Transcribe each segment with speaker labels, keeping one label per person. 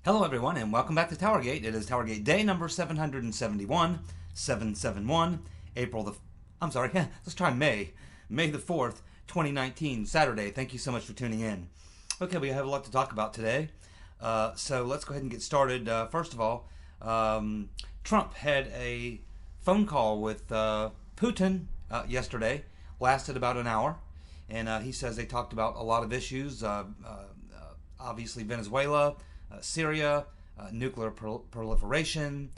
Speaker 1: Hello everyone and welcome back to Towergate. It is Towergate day number 771, 771, April the, I'm sorry, let's try May the 4th, 2019, Saturday. Thank you so much for tuning in. Okay, we have a lot to talk about today. So let's go ahead and get started. First of all, Trump had a phone call with Putin yesterday, lasted about an hour, and he says they talked about a lot of issues, obviously Venezuela, Syria, nuclear proliferation,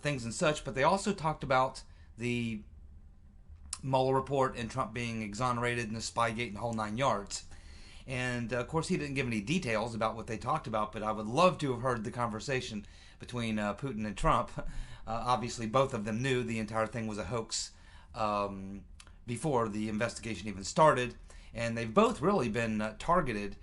Speaker 1: things and such, but they also talked about the Mueller report and Trump being exonerated and the Spygate and the whole nine yards. And of course, he didn't give any details about what they talked about, but I would love to have heard the conversation between Putin and Trump. Obviously, both of them knew the entire thing was a hoax before the investigation even started, and they've both really been targeted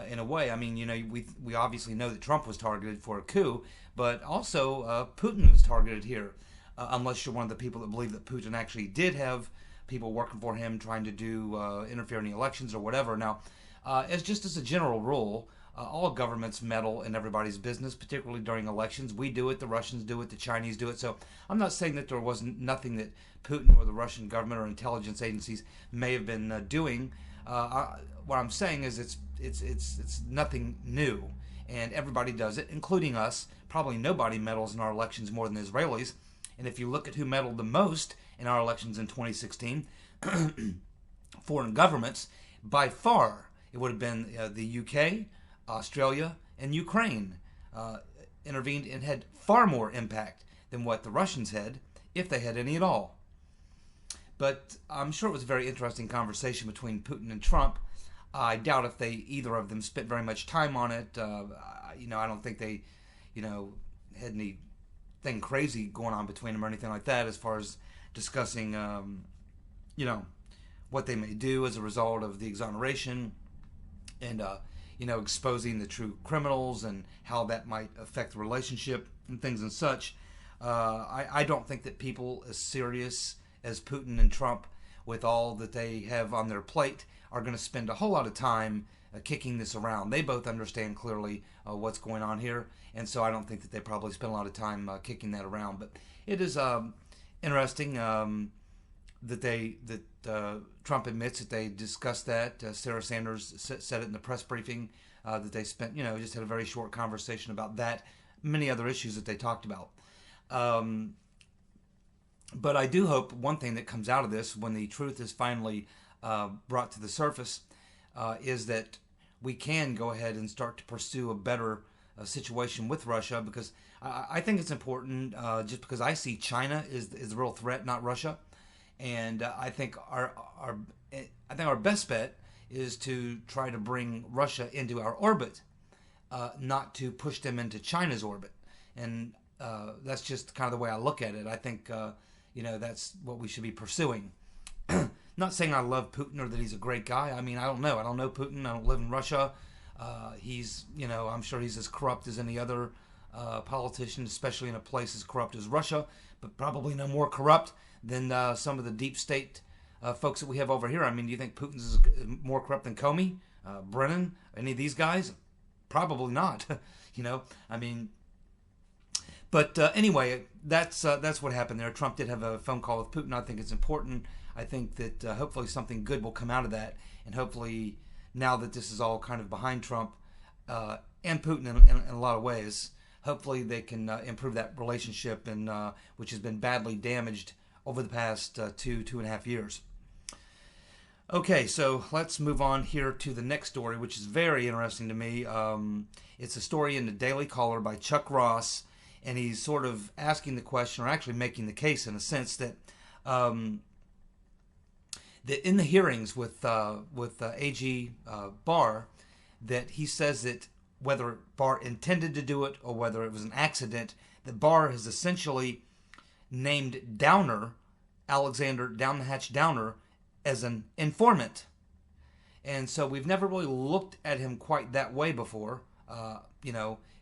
Speaker 1: in a way. I mean, you know, we obviously know that Trump was targeted for a coup, but also Putin was targeted here, unless you're one of the people that believe that Putin actually did have people working for him trying to do interfere in the elections or whatever. Now, as a general rule, all governments meddle in everybody's business, particularly during elections. We do it, the Russians do it, the Chinese do it. So I'm not saying that there wasn't nothing that Putin or the Russian government or intelligence agencies may have been doing. What I'm saying is it's nothing new, and everybody does it, including us. Probably nobody meddles in our elections more than the Israelis. And if you look at who meddled the most in our elections in 2016, foreign governments, by far it would have been the UK, Australia, and Ukraine intervened and had far more impact than what the Russians had, if they had any at all. But I'm sure it was a very interesting conversation between Putin and Trump. I doubt if either of them spent very much time on it. I don't think they, had anything crazy going on between them or anything like that as far as discussing, what they may do as a result of the exoneration and, exposing the true criminals and how that might affect the relationship and things and such. I don't think that people as serious as Putin and Trump, with all that they have on their plate, are going to spend a whole lot of time kicking this around. They both understand clearly what's going on here, and so I don't think that they probably spend a lot of time kicking that around. But it is interesting that Trump admits that they discussed that. Sarah Sanders said it in the press briefing that they spent, just had a very short conversation about that, many other issues that they talked about. But I do hope one thing that comes out of this, when the truth is finally brought to the surface, is that we can go ahead and start to pursue a better situation with Russia, because I think it's important, just because I see China is the real threat, not Russia, and I think our best bet is to try to bring Russia into our orbit, not to push them into China's orbit, and that's just kind of the way I look at it. I think that's what we should be pursuing. Not saying I love Putin or that he's a great guy. I mean, I don't know. I don't know Putin. I don't live in Russia. He's, I'm sure he's as corrupt as any other politician, especially in a place as corrupt as Russia, but probably no more corrupt than some of the deep state folks that we have over here. I mean, do you think Putin's more corrupt than Comey, Brennan, any of these guys? Probably not. I mean... But anyway, that's what happened there. Trump did have a phone call with Putin. I think it's important. I think that hopefully something good will come out of that. And hopefully, now that this is all kind of behind Trump and Putin in a lot of ways, hopefully they can improve that relationship, and which has been badly damaged over the past 2.5 years. Okay, so let's move on here to the next story, which is very interesting to me. It's a story in the Daily Caller by Chuck Ross. And he's sort of asking the question, or actually making the case in a sense, that that in the hearings with AG Barr, that he says that whether Barr intended to do it or whether it was an accident, that Barr has essentially named Downer, Alexander Down the Hatch Downer, as an informant. And so we've never really looked at him quite that way before,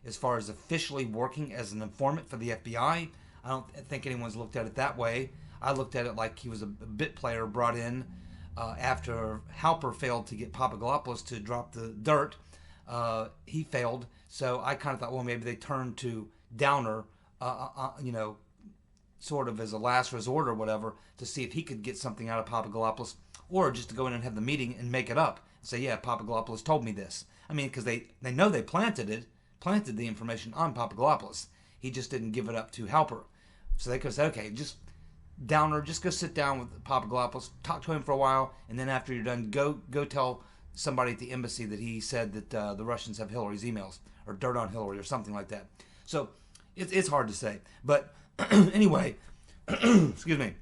Speaker 1: as far as officially working as an informant for the FBI. I don't think anyone's looked at it that way. I looked at it like he was a bit player brought in after Halper failed to get Papadopoulos to drop the dirt he failed. So I kind of thought, well, maybe they turned to Downer, you know, sort of as a last resort or whatever, to see if he could get something out of Papadopoulos, or just to go in and have the meeting and make it up and say, yeah, Papadopoulos told me this. I mean, because they know they planted the information on Papadopoulos. He just didn't give it up to Halper. So they could have said, okay, just Downer, just go sit down with Papadopoulos, talk to him for a while, and then after you're done, go tell somebody at the embassy that he said that the Russians have Hillary's emails, or dirt on Hillary, or something like that. So it's hard to say. But anyway, excuse me.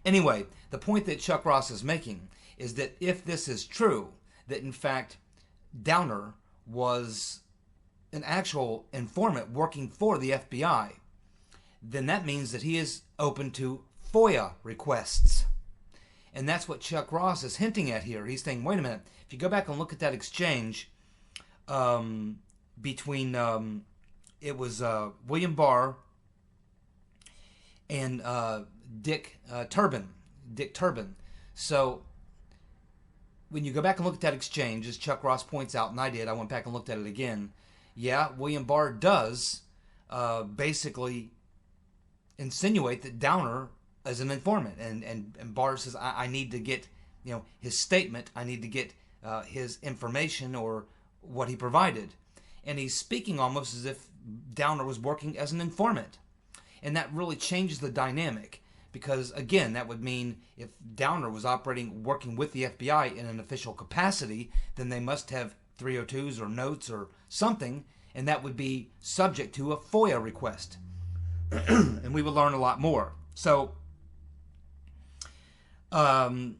Speaker 1: Anyway, the point that Chuck Ross is making is that if this is true, that in fact Downer was an actual informant working for the FBI, then that means that he is open to FOIA requests. And that's what Chuck Ross is hinting at here. He's saying, wait a minute, if you go back and look at that exchange between, it was William Barr and Dick Turban. So when you go back and look at that exchange, as Chuck Ross points out, and I went back and looked at it again, yeah, William Barr does basically insinuate that Downer is an informant, and Barr says, I need to get, you know, his statement, I need to get his information or what he provided. And he's speaking almost as if Downer was working as an informant. And that really changes the dynamic, because again, that would mean if Downer was working with the FBI in an official capacity, then they must have 302s or notes or something, and that would be subject to a FOIA request. And we would learn a lot more. So, the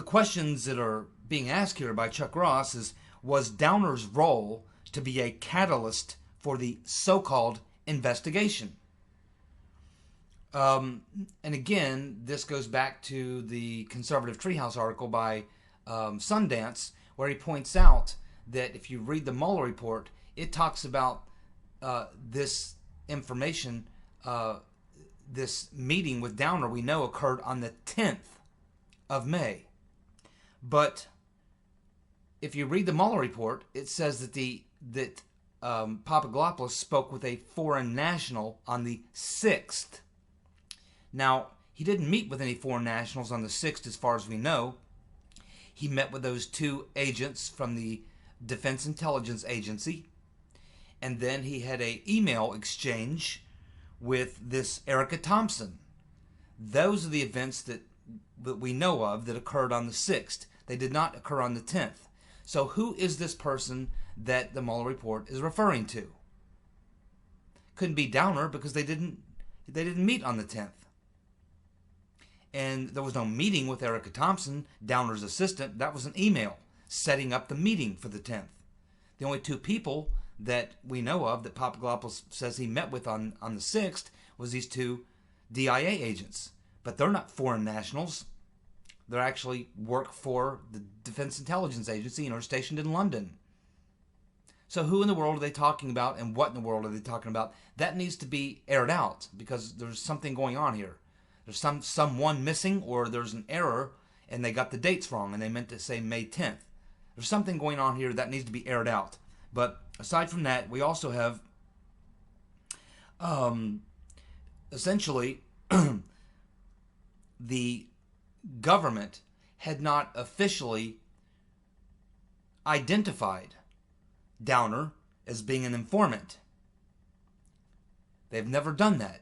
Speaker 1: questions that are being asked here by Chuck Ross is, was Downer's role to be a catalyst for the so-called investigation? And again, this goes back to the Conservative Treehouse article by Sundance, where he points out that if you read the Mueller report, it talks about this information, this meeting with Downer, we know occurred on the 10th of May. But if you read the Mueller report, it says that Papadopoulos spoke with a foreign national on the 6th. Now, he didn't meet with any foreign nationals on the 6th, as far as we know. He met with those two agents from the Defense Intelligence Agency, and then he had an email exchange with this Erica Thompson. Those are the events that we know of that occurred on the 6th. They did not occur on the 10th. So who is this person that the Mueller report is referring to? Couldn't be Downer, because they didn't meet on the 10th. And there was no meeting with Erica Thompson, Downer's assistant. That was an email setting up the meeting for the 10th. The only two people that we know of that Papadopoulos says he met with on the 6th was these two DIA agents. But they're not foreign nationals. They actually work for the Defense Intelligence Agency and are stationed in London. So who in the world are they talking about, and what in the world are they talking about? That needs to be aired out, because there's something going on here. There's someone missing, or there's an error and they got the dates wrong and they meant to say May 10th. There's something going on here that needs to be aired out. But aside from that, we also have essentially the government had not officially identified Downer as being an informant. They've never done that.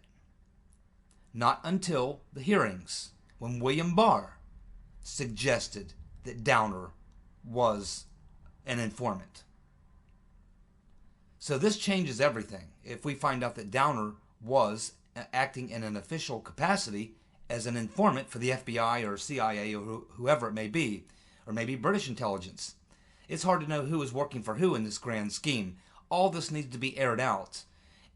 Speaker 1: Not until the hearings, when William Barr suggested that Downer was an informant. So this changes everything. If we find out that Downer was acting in an official capacity as an informant for the FBI or CIA or whoever it may be, or maybe British intelligence, it's hard to know who is working for who in this grand scheme. All this needs to be aired out.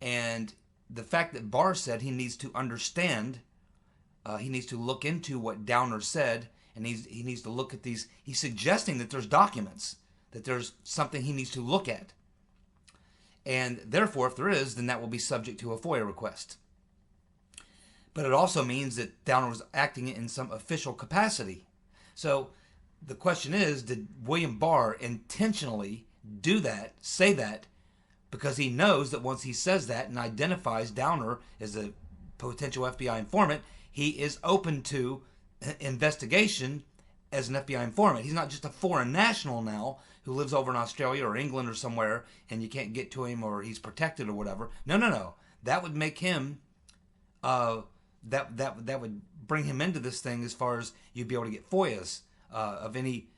Speaker 1: And the fact that Barr said he needs to understand, he needs to look into what Downer said, and he needs to look at these. He's suggesting that there's documents, that there's something he needs to look at. And therefore, if there is, then that will be subject to a FOIA request. But it also means that Downer was acting in some official capacity. So the question is, did William Barr intentionally do that, say that, because he knows that once he says that and identifies Downer as a potential FBI informant, he is open to investigation as an FBI informant. He's not just a foreign national now who lives over in Australia or England or somewhere and you can't get to him or he's protected or whatever. No. That would make him, that would bring him into this thing as far as you'd be able to get FOIAs of any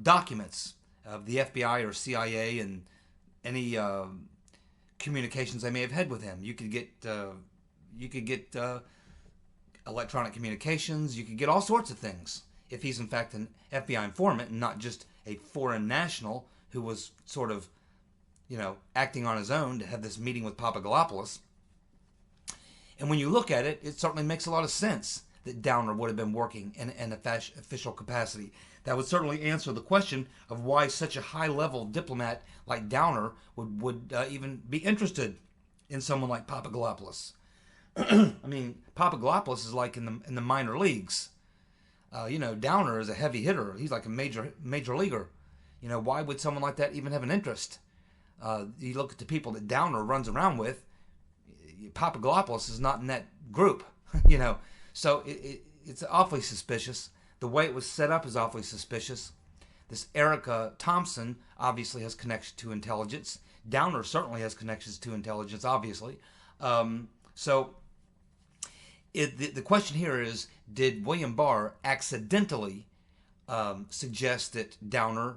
Speaker 1: documents of the FBI or CIA and any communications they may have had with him. You could get electronic communications. You could get all sorts of things if he's in fact an FBI informant and not just a foreign national who was sort of, acting on his own to have this meeting with Papadopoulos. And when you look at it, it certainly makes a lot of sense that Downer would have been working in an official capacity. That would certainly answer the question of why such a high-level diplomat like Downer would even be interested in someone like Papadopoulos. I mean, Papadopoulos is like in the minor leagues. Downer is a heavy hitter. He's like a major leaguer. Why would someone like that even have an interest? You look at the people that Downer runs around with. Papadopoulos is not in that group. So it's awfully suspicious. The way it was set up is awfully suspicious. This Erica Thompson obviously has connection to intelligence. Downer certainly has connections to intelligence, obviously. So the question here is, did William Barr accidentally suggest that Downer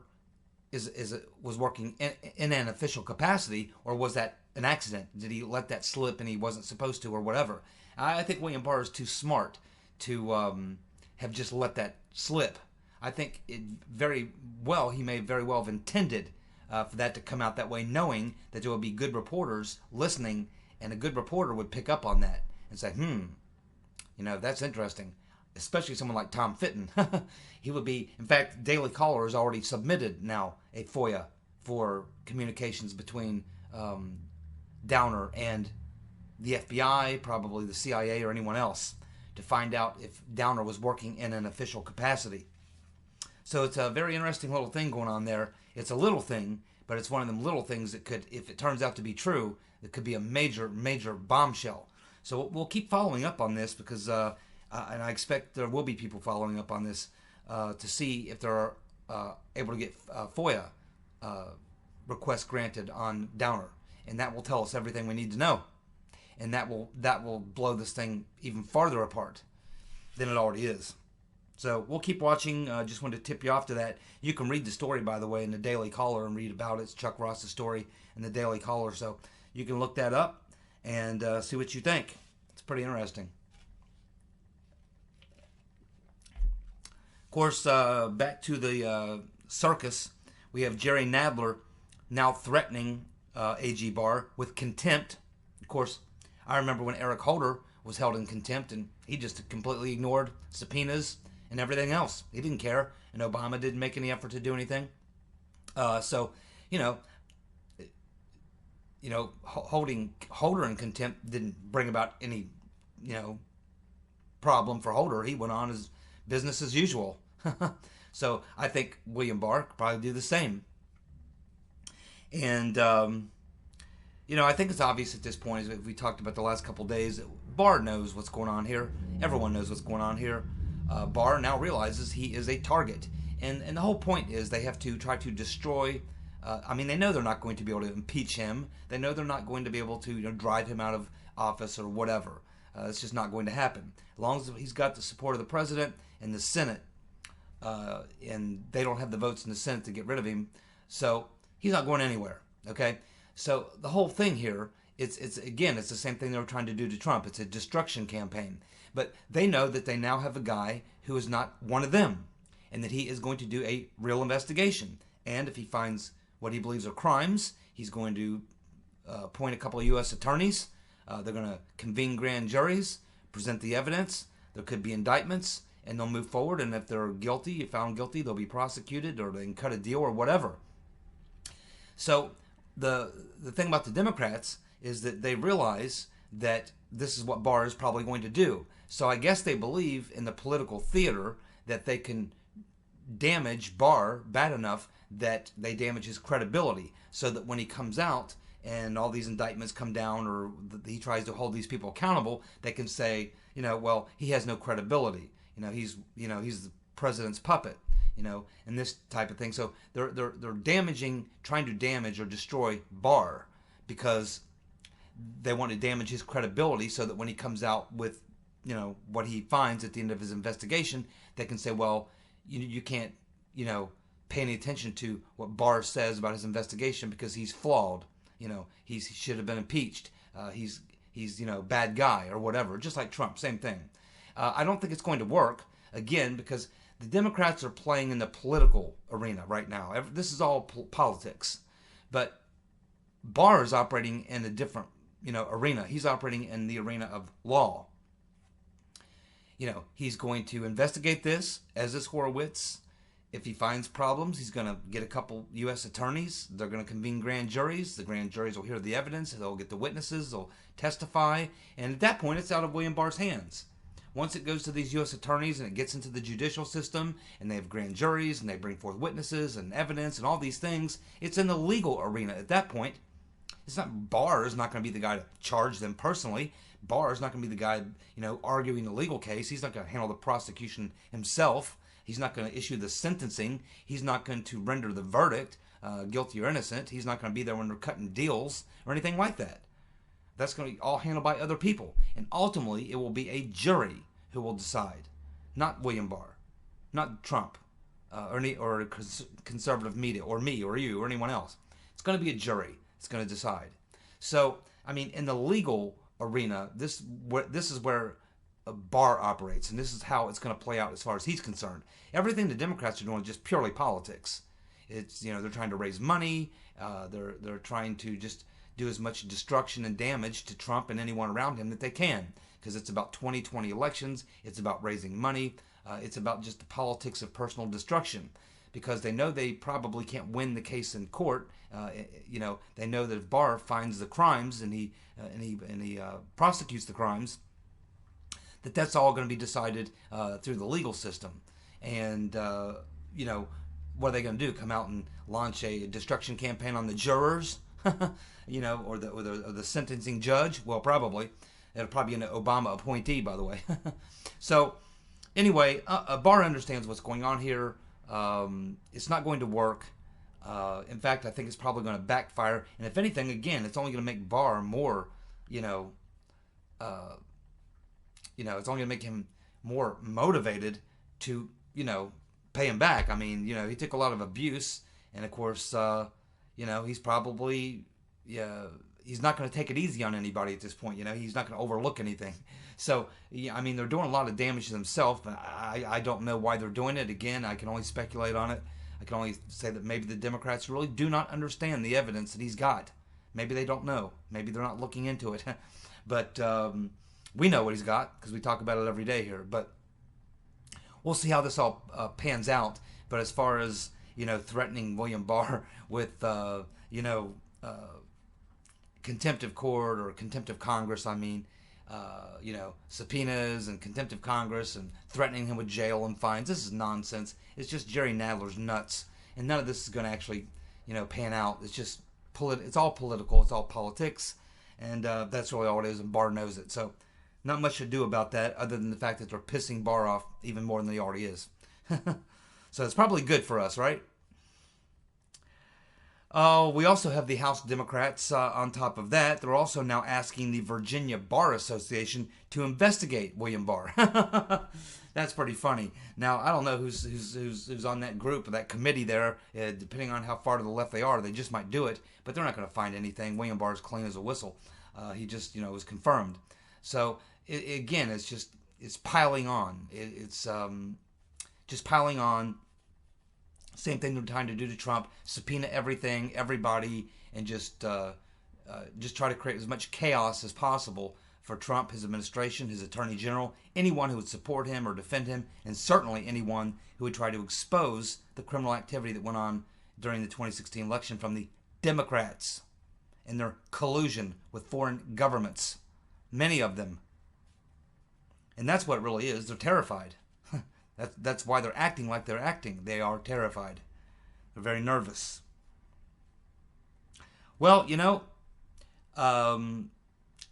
Speaker 1: was working in an official capacity, or was that an accident? Did he let that slip and he wasn't supposed to, or whatever? I think William Barr is too smart to have just let that slip. I think he may very well have intended for that to come out that way, knowing that there would be good reporters listening, and a good reporter would pick up on that and say, that's interesting. Especially someone like Tom Fitton. He would be, in fact, Daily Caller has already submitted now a FOIA for communications between Downer and the FBI, probably the CIA or anyone else, to find out if Downer was working in an official capacity. So it's a very interesting little thing going on there. It's a little thing, but it's one of them little things that could, if it turns out to be true, that could be a major bombshell. So we'll keep following up on this because, and I expect there will be people following up on this to see if they're able to get FOIA requests granted on Downer, and that will tell us everything we need to know, and that will blow this thing even farther apart than it already is. So we'll keep watching. Just wanted to tip you off to that. You can read the story, by the way, in the Daily Caller and read about it. It's Chuck Ross's story in the Daily Caller, so you can look that up and see what you think. It's pretty interesting. Of course, back to the circus, we have Jerry Nadler now threatening A.G. Barr with contempt. Of course, I remember when Eric Holder was held in contempt, and he just completely ignored subpoenas and everything else. He didn't care, and Obama didn't make any effort to do anything. Holding Holder in contempt didn't bring about any, problem for Holder. He went on his business as usual. So I think William Barr could probably do the same. And, I think it's obvious at this point, as we talked about the last couple of days, that Barr knows what's going on here. Everyone knows what's going on here. Barr now realizes he is a target. And the whole point is they have to try to destroy. They know they're not going to be able to impeach him. They know they're not going to be able to drive him out of office or whatever. It's just not going to happen. As long as he's got the support of the president and the Senate, and they don't have the votes in the Senate to get rid of him, so he's not going anywhere. Okay, so the whole thing here, it's the same thing they were trying to do to Trump. It's a destruction campaign. But they know that they now have a guy who is not one of them, and that he is going to do a real investigation. And if he finds what he believes are crimes, he's going to appoint a couple of U.S. attorneys. They're going to convene grand juries, present the evidence. There could be indictments, and they'll move forward. And if they're guilty, found guilty, they'll be prosecuted, or they can cut a deal or whatever. So the thing about the Democrats is that they realize that this is what Barr is probably going to do. So I guess they believe in the political theater that they can damage Barr bad enough that they damage his credibility, so that when he comes out and all these indictments come down, or he tries to hold these people accountable, they can say, well, he has no credibility. He's the president's puppet. And this type of thing. So they're trying to damage or destroy Barr because they want to damage his credibility, so that when he comes out with, what he finds at the end of his investigation, they can say, well, you can't, pay any attention to what Barr says about his investigation because he's flawed. He should have been impeached. He's bad guy or whatever. Just like Trump, same thing. I don't think it's going to work, again, because the Democrats are playing in the political arena right now. This is all politics. But Barr is operating in a different, arena. He's operating in the arena of law. He's going to investigate this, as is Horowitz. If he finds problems, he's going to get a couple U.S. attorneys. They're going to convene grand juries. The grand juries will hear the evidence. They'll get the witnesses. They'll testify. And at that point, it's out of William Barr's hands. Once it goes to these U.S. attorneys and it gets into the judicial system, and they have grand juries and they bring forth witnesses and evidence and all these things, it's in the legal arena at that point. It's not, Barr is not going to be the guy to charge them personally. Barr is not going to be the guy, arguing the legal case. He's not going to handle the prosecution himself. He's not going to issue the sentencing. He's not going to render the verdict, guilty or innocent. He's not going to be there when they're cutting deals or anything like that. That's going to be all handled by other people. And ultimately, it will be a jury who will decide. Not William Barr. Not Trump. Or conservative media. Or me. Or you. Or anyone else. It's going to be a jury. It's going to decide. So, in the legal arena, this is where Barr operates. And this is how it's going to play out as far as he's concerned. Everything the Democrats are doing is just purely politics. It's, they're trying to raise money. They're trying to just do as much destruction and damage to Trump and anyone around him that they can, because it's about 2020 elections. It's about raising money. It's about just the politics of personal destruction, because they know they probably can't win the case in court. They know that if Barr finds the crimes and he prosecutes the crimes, that's all going to be decided through the legal system. And what are they going to do? Come out and launch a destruction campaign on the jurors? Or the sentencing judge? Well, probably. It'll probably be an Obama appointee, by the way. So, anyway, Barr understands what's going on here. It's not going to work. In fact, I think it's probably going to backfire. And if anything, again, it's only going to make Barr more, it's only going to make him more motivated to, pay him back. He took a lot of abuse. And, of course, he's probably, he's not going to take it easy on anybody at this point. He's not going to overlook anything. So, they're doing a lot of damage to themselves, but I don't know why they're doing it. Again, I can only speculate on it. I can only say that maybe the Democrats really do not understand the evidence that he's got. Maybe they don't know. Maybe they're not looking into it. But we know what he's got because we talk about it every day here. But we'll see how this all pans out. But as far as, threatening William Barr with, contempt of court or contempt of Congress, subpoenas and contempt of Congress and threatening him with jail and fines. This is nonsense. It's just Jerry Nadler's nuts. And none of this is going to actually, pan out. It's just, it's all political. It's all politics. And that's really all it is, and Barr knows it. So not much to do about that other than the fact that they're pissing Barr off even more than he already is. So it's probably good for us, right? We also have the House Democrats on top of that. They're also now asking the Virginia Bar Association to investigate William Barr. That's pretty funny. Now, I don't know who's on that group or that committee there. Depending on how far to the left they are, they just might do it. But they're not going to find anything. William Barr is clean as a whistle. He just, was confirmed. So, again, it's piling on. It's just piling on. Same thing they're trying to do to Trump: subpoena everything, everybody, and just try to create as much chaos as possible for Trump, his administration, his attorney general, anyone who would support him or defend him, and certainly anyone who would try to expose the criminal activity that went on during the 2016 election from the Democrats and their collusion with foreign governments, many of them. And that's what it really is. They're terrified. That's why they're acting like they're acting. They are terrified. They're very nervous. Well, um,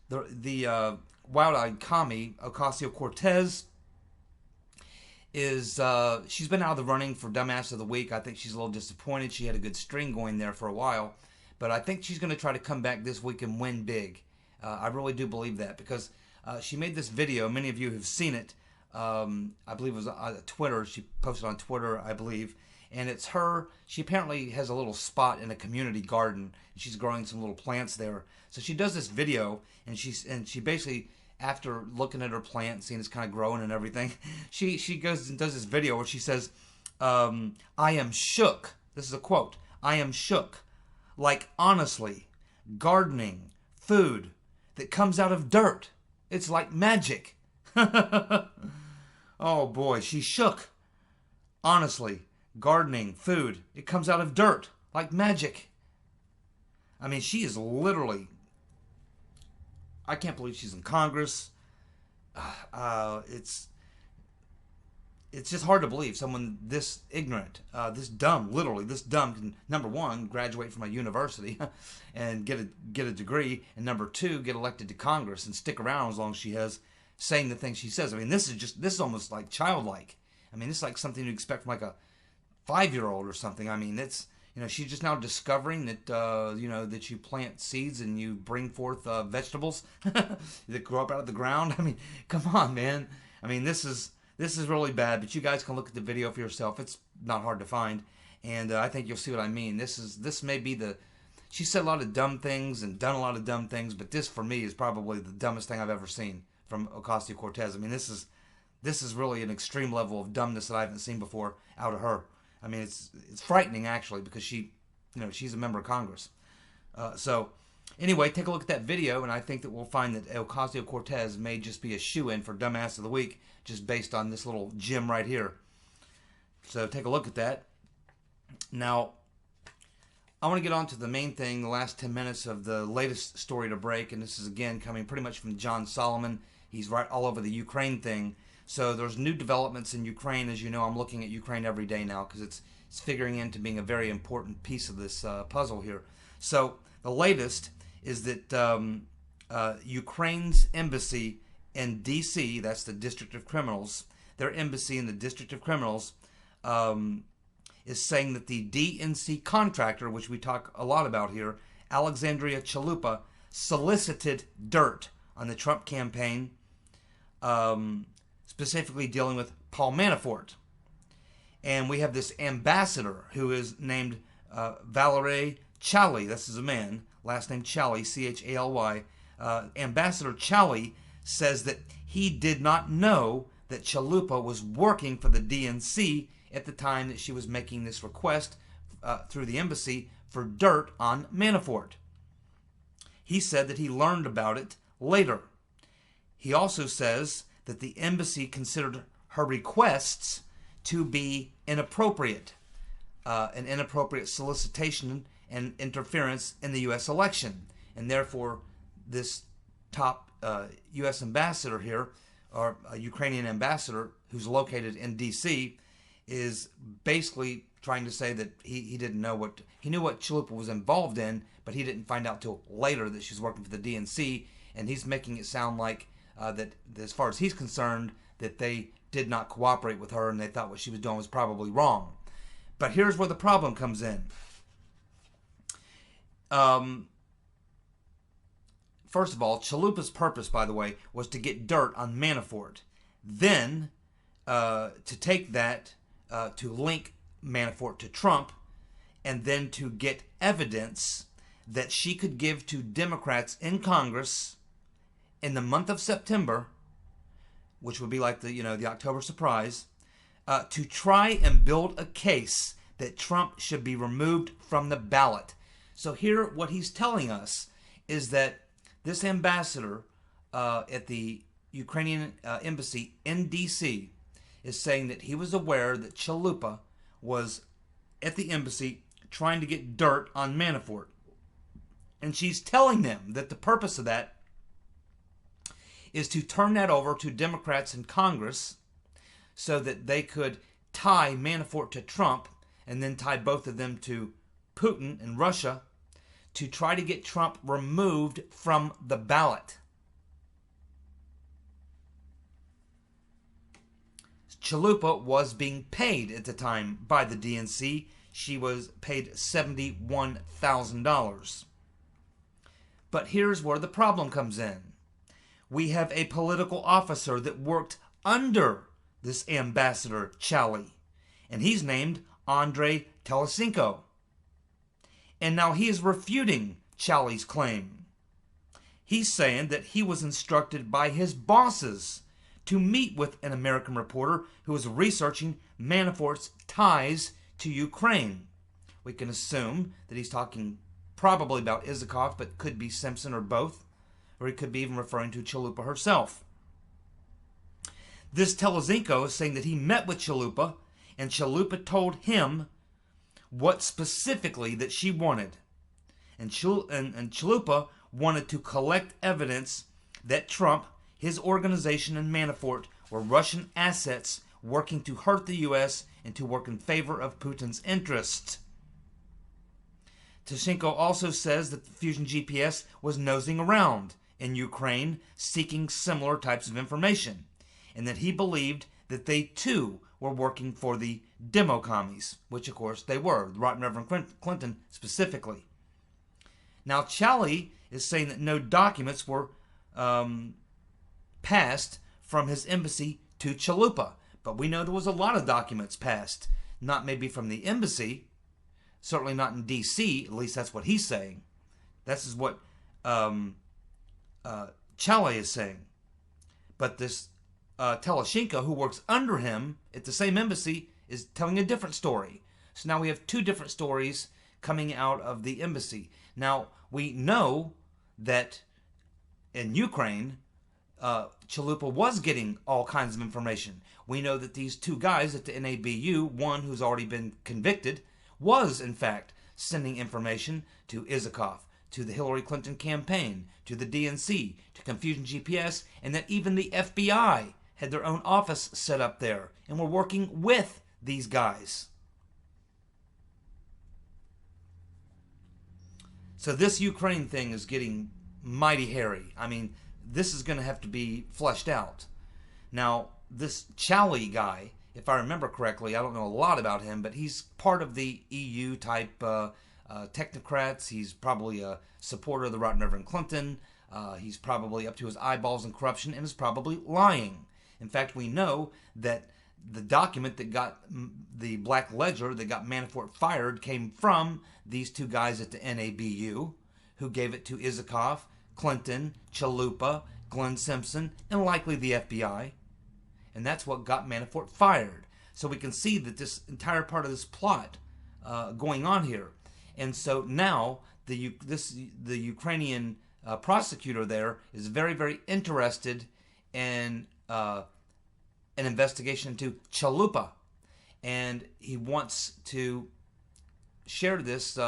Speaker 1: the wild-eyed commie Ocasio-Cortez is she's been out of the running for Dumbass of the Week. I think she's a little disappointed. She had a good string going there for a while, but I think she's going to try to come back this week and win big. I really do believe that because she made this video. Many of you have seen it. I believe it was on Twitter. She posted on Twitter, I believe. And it's her. She apparently has a little spot in a community garden. And she's growing some little plants there. So she does this video, and she basically, after looking at her plant, seeing it's kind of growing and everything, she goes and does this video where she says, "I am shook." This is a quote. "I am shook. Like, honestly, gardening, food that comes out of dirt. It's like magic." Oh boy, she's shook. Honestly, gardening, food, it comes out of dirt like magic. I mean, she is literally, I can't believe she's in Congress. It's just hard to believe someone this ignorant, this dumb, literally this dumb can, number one, graduate from a university and get a degree, and number two, get elected to Congress and stick around as long as she has, saying the things she says. I mean, this is almost like childlike. I mean, it's like something you expect from like a 5-year-old or something. I mean, it's, she's just now discovering that, that you plant seeds and you bring forth vegetables that grow up out of the ground. I mean, come on, man. I mean, this is really bad, but you guys can look at the video for yourself. It's not hard to find, and I think you'll see what I mean. This may be she said a lot of dumb things and done a lot of dumb things, but this, for me, is probably the dumbest thing I've ever seen from Ocasio-Cortez. I mean, this is really an extreme level of dumbness that I haven't seen before out of her. I mean, it's frightening, actually, because she's a member of Congress. So, anyway, take a look at that video, and I think that we'll find that Ocasio-Cortez may just be a shoo-in for Dumbass of the Week, just based on this little gem right here. So, take a look at that. Now, I want to get on to the main thing, the last 10 minutes of the latest story to break, and this is, again, coming pretty much from John Solomon. He's right all over the Ukraine thing. So there's new developments in Ukraine. As you know, I'm looking at Ukraine every day now because it's figuring into being a very important piece of this puzzle here. So the latest is that Ukraine's embassy in D.C., that's the District of Criminals, their embassy in the District of Criminals is saying that the DNC contractor, which we talk a lot about here, Alexandria Chalupa, solicited dirt on the Trump campaign, specifically dealing with Paul Manafort. And we have this ambassador who is named Valery Chaly. This is a man, last name Chaly, C-H-A-L-Y. Ambassador Chaly says that he did not know that Chalupa was working for the DNC at the time that she was making this request through the embassy for dirt on Manafort. He said that he learned about it later. He also says that the embassy considered her requests to be inappropriate, an inappropriate solicitation and interference in the U.S. election. And therefore, this top U.S. ambassador here, or a Ukrainian ambassador who's located in D.C., is basically trying to say that he didn't know he knew what Chalupa was involved in, but he didn't find out till later that she's working for the DNC, and he's making it sound like that as far as he's concerned, that they did not cooperate with her and they thought what she was doing was probably wrong. But here's where the problem comes in. First of all, Chalupa's purpose, by the way, was to get dirt on Manafort. Then, to take that, to link Manafort to Trump, and then to get evidence that she could give to Democrats in Congress in the month of September, which would be like the October surprise, to try and build a case that Trump should be removed from the ballot. So here, what he's telling us is that this ambassador at the Ukrainian embassy in D.C. is saying that he was aware that Chalupa was at the embassy trying to get dirt on Manafort. And she's telling them that the purpose of that is to turn that over to Democrats in Congress so that they could tie Manafort to Trump and then tie both of them to Putin and Russia to try to get Trump removed from the ballot. Chalupa was being paid at the time by the DNC. She was paid $71,000. But here's where the problem comes in. We have a political officer that worked under this Ambassador Chali, and he's named Andrei Telesinko. And now he is refuting Chali's claim. He's saying that he was instructed by his bosses to meet with an American reporter who was researching Manafort's ties to Ukraine. We can assume that he's talking probably about Isakov, but could be Simpson or both, or he could be even referring to Chalupa herself. This Telesinko is saying that he met with Chalupa, and Chalupa told him what specifically that she wanted. And Chalupa wanted to collect evidence that Trump, his organization, and Manafort were Russian assets working to hurt the U.S. and to work in favor of Putin's interests. Telesinko also says that the Fusion GPS was nosing around in Ukraine seeking similar types of information, and that he believed that they too were working for the demo commies, which of course they were, the Rotten Reverend Clinton specifically. Now Chali is saying that no documents were passed from his embassy to Chalupa, but we know there was a lot of documents passed, not maybe from the embassy, certainly not in D.C., at least that's what he's saying. This is what Chali is saying. But this Telesinko, who works under him at the same embassy, is telling a different story. So now we have two different stories coming out of the embassy. Now, we know that in Ukraine, Chalupa was getting all kinds of information. We know that these two guys at the NABU, one who's already been convicted, was in fact sending information to Isakov, to the Hillary Clinton campaign, to the DNC, to Confusion GPS, and that even the FBI had their own office set up there and were working with these guys. So this Ukraine thing is getting mighty hairy. I mean, this is going to have to be fleshed out. Now, this Chali guy, if I remember correctly, I don't know a lot about him, but he's part of the EU type technocrats. He's probably a supporter of the Rotten Reverend Clinton. He's probably up to his eyeballs in corruption and is probably lying. In fact, we know that the document that got the Black Ledger that got Manafort fired came from these two guys at the NABU who gave it to Isakov, Clinton, Chalupa, Glenn Simpson, and likely the FBI. And that's what got Manafort fired. So we can see that this entire part of this plot going on here. And so now the Ukrainian prosecutor there is very, very interested in an investigation into Chalupa. And he wants to share this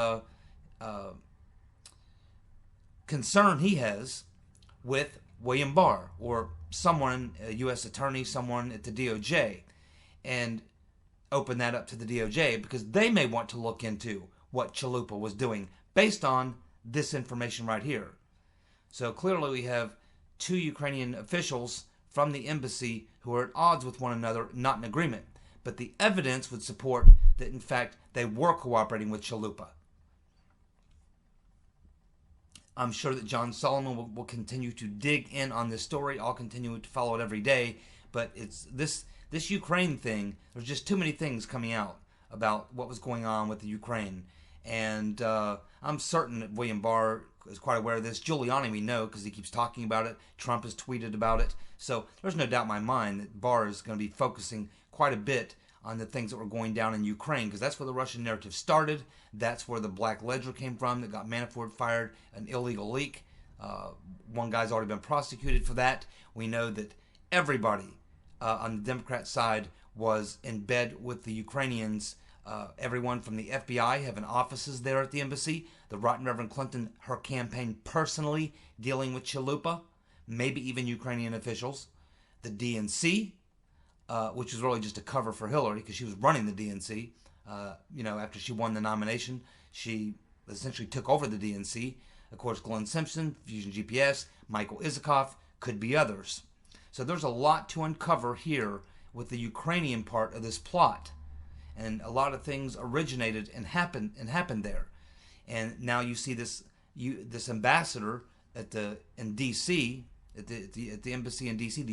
Speaker 1: concern he has with William Barr, or someone, a U.S. attorney, someone at the DOJ, and open that up to the DOJ because they may want to look into what Chalupa was doing based on this information right here. So clearly we have two Ukrainian officials from the embassy who are at odds with one another, not in agreement. But the evidence would support that, in fact, they were cooperating with Chalupa. I'm sure that John Solomon will continue to dig in on this story. I'll continue to follow it every day. But it's this Ukraine thing, there's just too many things coming out about what was going on with the Ukraine. And I'm certain that William Barr is quite aware of this. Giuliani we know because he keeps talking about it. Trump has tweeted about it. So there's no doubt in my mind that Barr is going to be focusing quite a bit on the things that were going down in Ukraine, because that's where the Russian narrative started. That's where the Black Ledger came from that got Manafort fired, an illegal leak. One guy's already been prosecuted for that. We know that everybody on the Democrat side was in bed with the Ukrainians. Everyone from the FBI having offices there at the embassy. The Rotten Reverend Clinton, her campaign personally dealing with Chalupa, maybe even Ukrainian officials. The DNC, which was really just a cover for Hillary because she was running the DNC. After she won the nomination, she essentially took over the DNC. Of course, Glenn Simpson, Fusion GPS, Michael Isikoff, could be others. So there's a lot to uncover here with the Ukrainian part of this plot. And a lot of things originated and happened there. And now you see this ambassador in D.C. at the embassy in D.C. the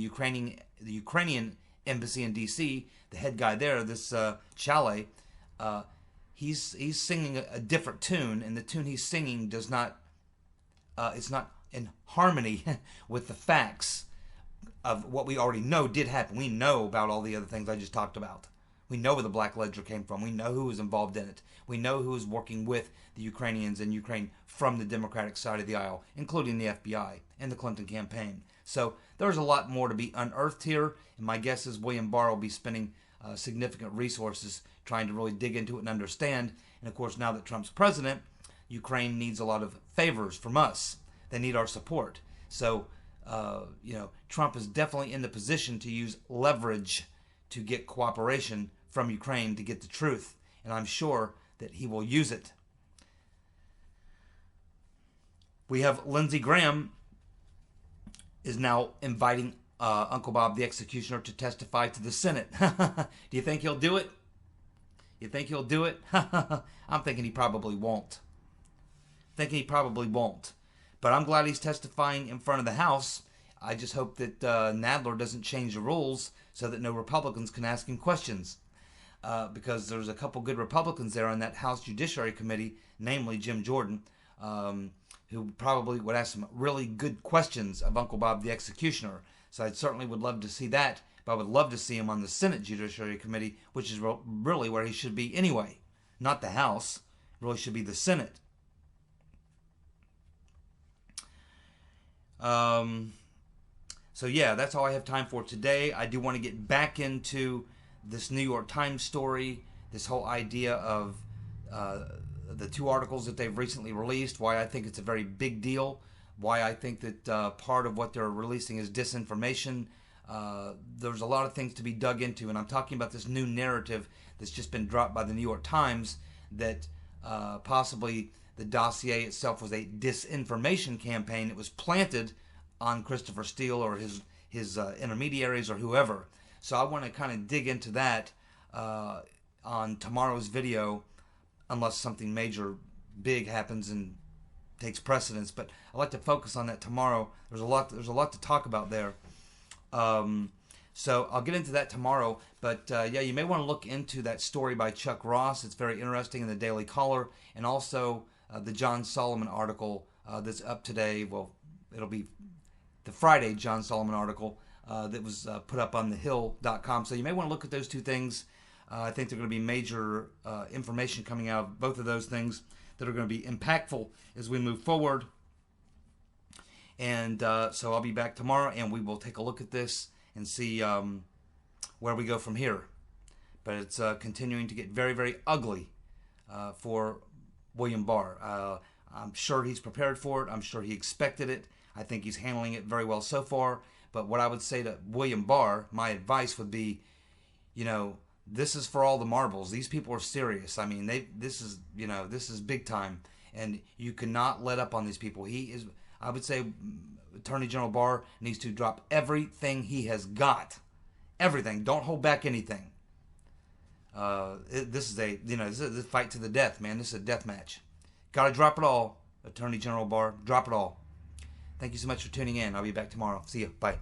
Speaker 1: Ukrainian embassy in D.C. The head guy there, this Chalet, he's singing a different tune, and the tune he's singing does not it's not in harmony with the facts of what we already know did happen. We know about all the other things I just talked about. We know where the Black Ledger came from. We know who was involved in it. We know who was working with the Ukrainians in Ukraine from the Democratic side of the aisle, including the FBI and the Clinton campaign. So there's a lot more to be unearthed here, and my guess is William Barr will be spending significant resources trying to really dig into it and understand. And of course, now that Trump's president, Ukraine needs a lot of favors from us. They need our support. So, Trump is definitely in the position to use leverage to get cooperation from Ukraine to get the truth. And I'm sure that he will use it. We have Lindsey Graham is now inviting Uncle Bob the Executioner to testify to the Senate. Do you think he'll do it? You think he'll do it? I'm thinking he probably won't. But I'm glad he's testifying in front of the House. I just hope that Nadler doesn't change the rules so that no Republicans can ask him questions. Because there's a couple good Republicans there on that House Judiciary Committee, namely Jim Jordan, who probably would ask some really good questions of Uncle Bob the Executioner. So I certainly would love to see that. But I would love to see him on the Senate Judiciary Committee, which is really where he should be anyway. Not the House. It really should be the Senate. So yeah, that's all I have time for today. I do want to get back into this New York Times story, this whole idea of the two articles that they've recently released, why I think it's a very big deal, why I think that part of what they're releasing is disinformation. There's a lot of things to be dug into, and I'm talking about this new narrative that's just been dropped by the New York Times that possibly the dossier itself was a disinformation campaign. It was planted on Christopher Steele or his intermediaries or whoever. So I want to kind of dig into that on tomorrow's video, unless something major big happens and takes precedence. But I'd like to focus on that tomorrow. There's a lot to talk about there. So I'll get into that tomorrow. But yeah, you may want to look into that story by Chuck Ross. It's very interesting in the Daily Caller, and also the John Solomon article that's up today. Well, it'll be the Friday John Solomon article that was put up on thehill.com. So you may want to look at those two things. I think there are going to be major information coming out of both of those things that are going to be impactful as we move forward. And so I'll be back tomorrow, and we will take a look at this and see where we go from here. But it's continuing to get very, very ugly for William Barr. I'm sure he's prepared for it. I'm sure he expected it. I think he's handling it very well so far. But what I would say to William Barr, my advice would be, this is for all the marbles. These people are serious. I mean, this is big time, and you cannot let up on these people. I would say, Attorney General Barr needs to drop everything he has got. Everything. Don't hold back anything. This is a fight to the death, man. This is a death match. Got to drop it all, Attorney General Barr. Drop it all. Thank you so much for tuning in. I'll be back tomorrow. See you. Bye.